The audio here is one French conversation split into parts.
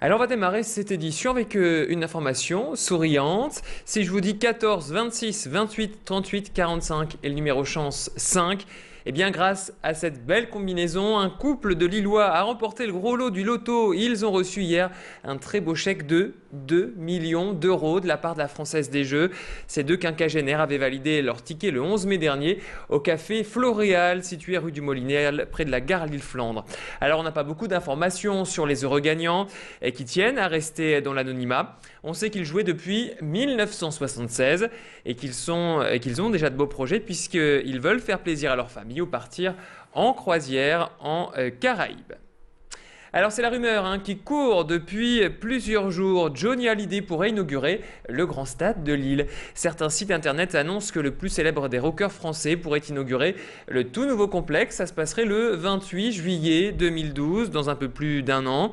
Alors on va démarrer cette édition avec une information souriante. Si je vous dis 14, 26, 28, 38, 45 et le numéro chance 5, eh bien grâce à cette belle combinaison, un couple de Lillois a remporté le gros lot du loto. Ils ont reçu hier un très beau chèque de 2 millions d'euros de la part de la Française des Jeux. Ces deux quinquagénaires avaient validé leur ticket le 11 mai dernier au café Floréal, situé rue du Molinet, près de la gare Lille-Flandre. Alors on n'a pas beaucoup d'informations sur les heureux gagnants et qui tiennent à rester dans l'anonymat. On sait qu'ils jouaient depuis 1976 et qu'ils ont déjà de beaux projets puisqu'ils veulent faire plaisir à leur famille ou partir en croisière en Caraïbes. Alors c'est la rumeur qui court depuis plusieurs jours. Johnny Hallyday pourrait inaugurer le Grand Stade de Lille. Certains sites internet annoncent que le plus célèbre des rockers français pourrait inaugurer le tout nouveau complexe. Ça se passerait le 28 juillet 2012, dans un peu plus d'un an,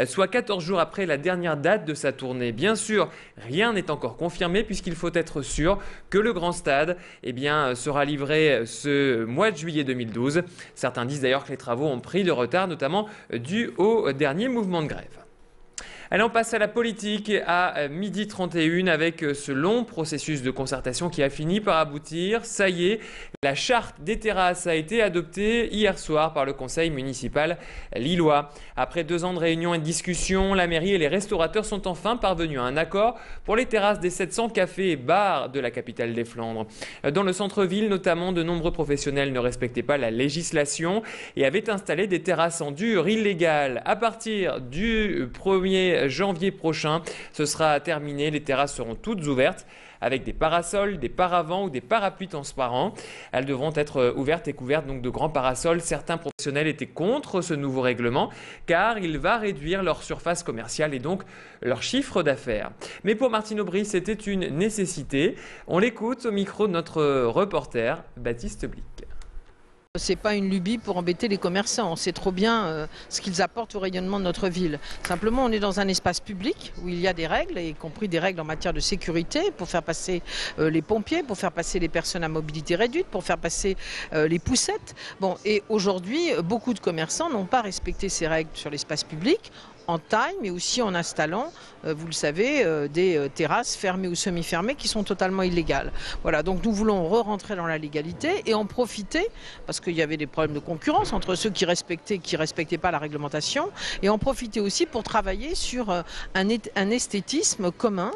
soit 14 jours après la dernière date de sa tournée. Bien sûr, rien n'est encore confirmé puisqu'il faut être sûr que le Grand Stade sera livré ce mois de juillet 2012. Certains disent d'ailleurs que les travaux ont pris de retard, notamment dû au dernier mouvement de grève. Allez, on passe à la politique à 12h31 avec ce long processus de concertation qui a fini par aboutir. Ça y est, la charte des terrasses a été adoptée hier soir par le conseil municipal lillois. Après 2 ans de réunions et de discussions, la mairie et les restaurateurs sont enfin parvenus à un accord pour les terrasses des 700 cafés et bars de la capitale des Flandres. Dans le centre-ville, notamment, de nombreux professionnels ne respectaient pas la législation et avaient installé des terrasses en dur illégales. À partir du 1er janvier prochain, ce sera terminé. Les terrasses seront toutes ouvertes avec des parasols, des paravents ou des parapluies transparents. Elles devront être ouvertes et couvertes donc de grands parasols. Certains professionnels étaient contre ce nouveau règlement car il va réduire leur surface commerciale et donc leur chiffre d'affaires. Mais pour Martine Aubry, c'était une nécessité. On l'écoute au micro de notre reporter Baptiste Blic. C'est pas une lubie pour embêter les commerçants, on sait trop bien ce qu'ils apportent au rayonnement de notre ville. Simplement, on est dans un espace public où il y a des règles, y compris des règles en matière de sécurité, pour faire passer les pompiers, pour faire passer les personnes à mobilité réduite, pour faire passer les poussettes. Bon, et aujourd'hui, beaucoup de commerçants n'ont pas respecté ces règles sur l'espace public, en taille, mais aussi en installant, vous le savez, des terrasses fermées ou semi-fermées qui sont totalement illégales. Voilà, donc nous voulons re-rentrer dans la légalité et en profiter, parce qu'il y avait des problèmes de concurrence entre ceux qui respectaient et qui ne respectaient pas la réglementation, et en profiter aussi pour travailler sur un esthétisme commun.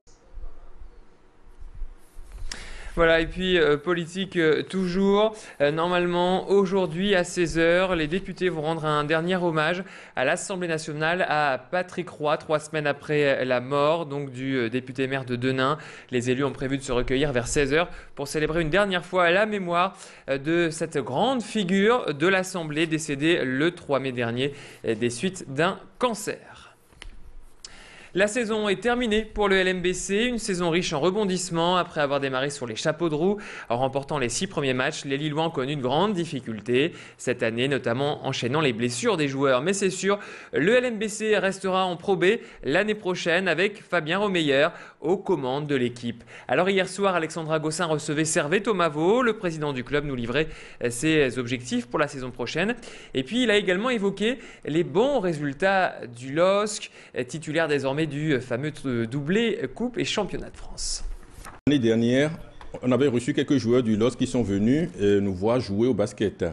Voilà, et puis politique toujours. Normalement, aujourd'hui à 16h, les députés vont rendre un dernier hommage à l'Assemblée nationale à Patrick Roy, 3 semaines après la mort donc du député maire de Denain. Les élus ont prévu de se recueillir vers 16h pour célébrer une dernière fois la mémoire de cette grande figure de l'Assemblée décédée le 3 mai dernier des suites d'un cancer. La saison est terminée pour le LMBC, une saison riche en rebondissements après avoir démarré sur les chapeaux de roue. En remportant les 6 premiers matchs, les Lillois ont connu de grandes difficultés cette année, notamment enchaînant les blessures des joueurs. Mais c'est sûr, le LMBC restera en Pro B l'année prochaine avec Fabien Romeyer aux commandes de l'équipe. Alors hier soir, Alexandra Gossin recevait Servais Tomavo. Le président du club nous livrait ses objectifs pour la saison prochaine. Et puis il a également évoqué les bons résultats du LOSC, titulaire désormais du fameux doublé Coupe et Championnat de France. L'année dernière, on avait reçu quelques joueurs du LOSC qui sont venus nous voir jouer au basket.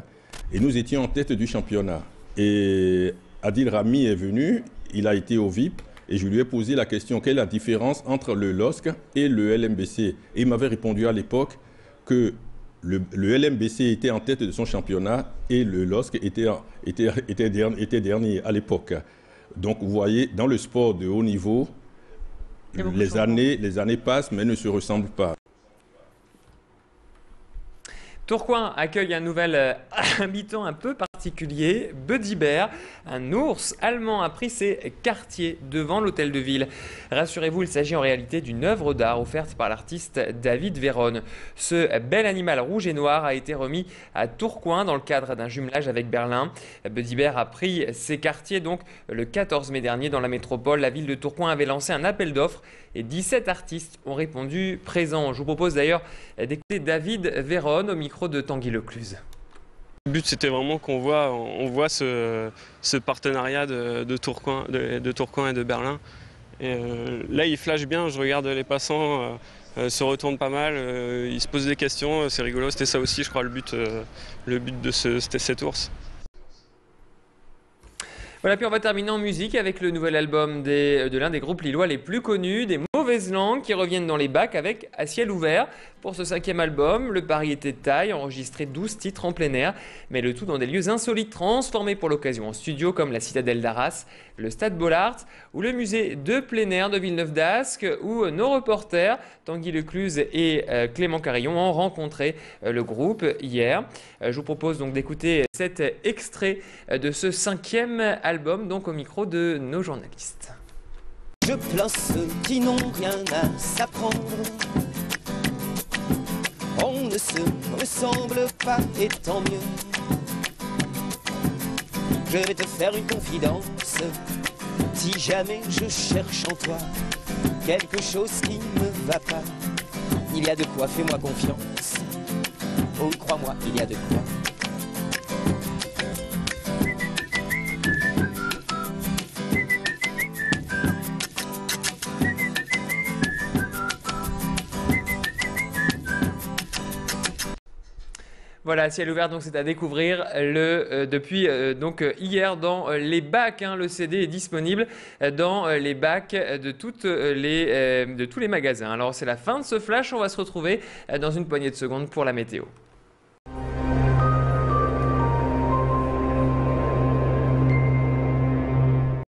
Et nous étions en tête du championnat. Et Adil Rami est venu, il a été au VIP. Et je lui ai posé la question, quelle est la différence entre le LOSC et le LMBC? Et il m'avait répondu à l'époque que le LMBC était en tête de son championnat et le LOSC était dernier à l'époque. Donc vous voyez, dans le sport de haut niveau, les années passent mais ne se ressemblent pas. Tourcoing accueille un nouvel habitant un peu particulier, Buddy Bear. Un ours allemand a pris ses quartiers devant l'hôtel de ville. Rassurez-vous, il s'agit en réalité d'une œuvre d'art offerte par l'artiste David Véron. Ce bel animal rouge et noir a été remis à Tourcoing dans le cadre d'un jumelage avec Berlin. Buddy Bear a pris ses quartiers donc le 14 mai dernier dans la métropole. La ville de Tourcoing avait lancé un appel d'offres et 17 artistes ont répondu présents. Je vous propose d'ailleurs d'écouter David Véron au micro de Tanguy Lecluse. Le but, c'était vraiment on voit ce partenariat de Tourcoing et de Berlin. Et là, il flash bien, je regarde les passants se retournent pas mal, ils se posent des questions, c'est rigolo. C'était ça aussi, je crois, le but de cette ours. Voilà, puis on va terminer en musique avec le nouvel album de l'un des groupes lillois les plus connus, des Mauvaises Langues, qui reviennent dans les bacs avec À ciel ouvert. Pour ce 5e album, le pari était de taille, enregistré 12 titres en plein air, mais le tout dans des lieux insolites transformés pour l'occasion en studio comme la Citadelle d'Arras, le Stade Bollaert ou le musée de plein air de Villeneuve-d'Ascq, où nos reporters, Tanguy Lecluse et Clément Carillon, ont rencontré le groupe hier. Je vous propose donc d'écouter cet extrait de ce 5e album, donc au micro de nos journalistes. Je plains ceux qui n'ont rien à s'apprendre. On ne se ressemble pas et tant mieux. Je vais te faire une confidence. Si jamais je cherche en toi quelque chose qui ne va pas, il y a de quoi, fais-moi confiance. Oh, crois-moi, il y a de quoi. Voilà, Ciel ouvert, donc c'est à découvrir depuis hier dans les bacs. Le CD est disponible dans les bacs de tous les magasins. Alors c'est la fin de ce flash, on va se retrouver dans une poignée de secondes pour la météo.